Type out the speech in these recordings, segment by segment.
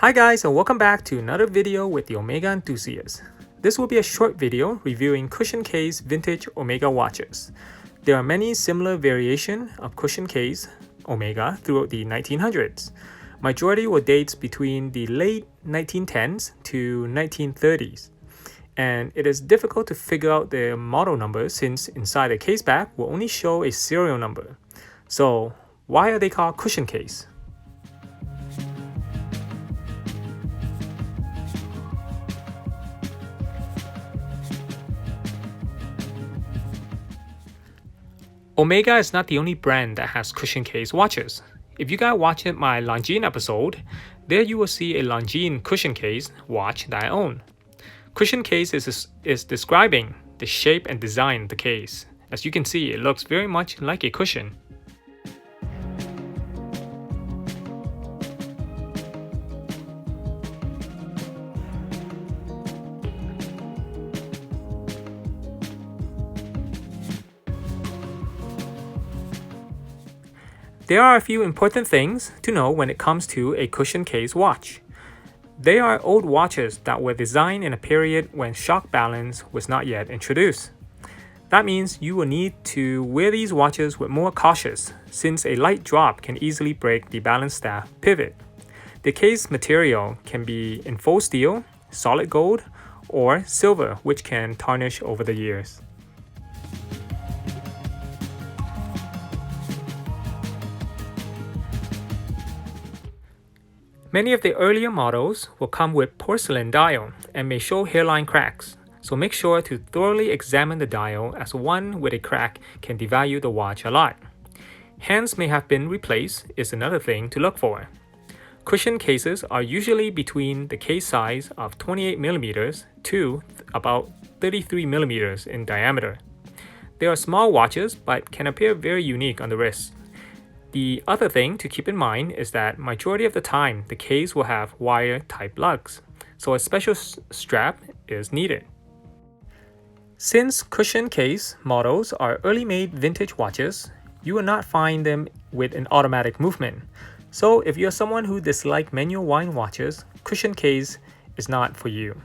Hi guys, and welcome back to another video with the Omega enthusiast. This will be a short video reviewing cushion case vintage Omega watches. There are many similar variations of cushion case Omega throughout the 1900s. Majority were dates between the late 1910s to 1930s. And it is difficult to figure out their model number since inside the case back will only show a serial number. So why are they called cushion case? Omega is not the only brand that has cushion case watches. If you guys watched my Longines episode, there you will see a Longines cushion case watch that I own. Cushion case is describing the shape and design of the case. As you can see, it looks very much like a cushion. There are a few important things to know when it comes to a cushion case watch. They are old watches that were designed in a period when shock balance was not yet introduced. That means you will need to wear these watches with more cautious, since a light drop can easily break the balance staff pivot. The case material can be in faux steel, solid gold, or silver, which can tarnish over the years. Many of the earlier models will come with porcelain dial and may show hairline cracks, so make sure to thoroughly examine the dial, as one with a crack can devalue the watch a lot. Hands may have been replaced is another thing to look for. Cushion cases are usually between the case size of 28mm to about 33mm in diameter. They are small watches but can appear very unique on the wrist. The other thing to keep in mind is that majority of the time the case will have wire type lugs, so a special strap is needed. Since cushion case models are early made vintage watches, you will not find them with an automatic movement. So if you're someone who dislikes manual wind watches, cushion case is not for you.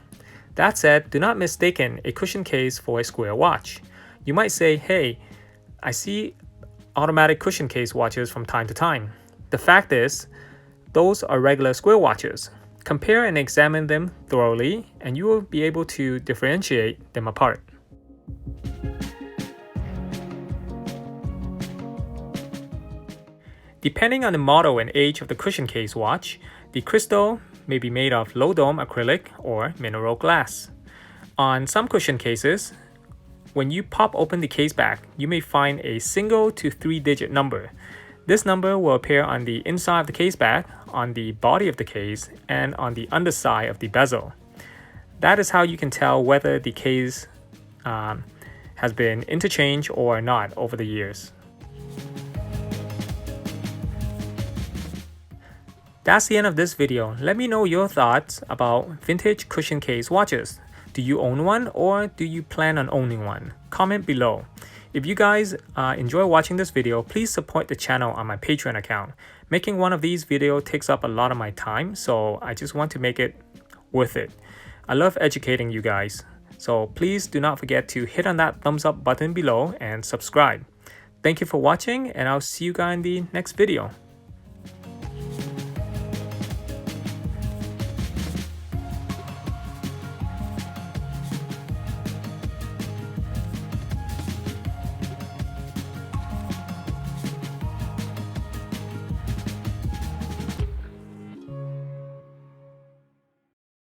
That said, do not mistake a cushion case for a square watch. You might say, hey, I see automatic cushion case watches from time to time. The fact is, those are regular square watches. Compare and examine them thoroughly, and you will be able to differentiate them apart. Depending on the model and age of the cushion case watch, the crystal may be made of low dome acrylic or mineral glass. On some cushion cases, when you pop open the case back, you may find a single to 3-digit number. This number will appear on the inside of the case back, on the body of the case, and on the underside of the bezel. That is how you can tell whether the case has been interchanged or not over the years. That's the end of this video. Let me know your thoughts about vintage cushion case watches. Do you own one, or do you plan on owning one? Comment below. If you guys enjoy watching this video, please support the channel on my Patreon account. Making one of these videos takes up a lot of my time, so I just want to make it worth it. I love educating you guys, so please do not forget to hit on that thumbs up button below and subscribe. Thank you for watching, and I'll see you guys in the next video.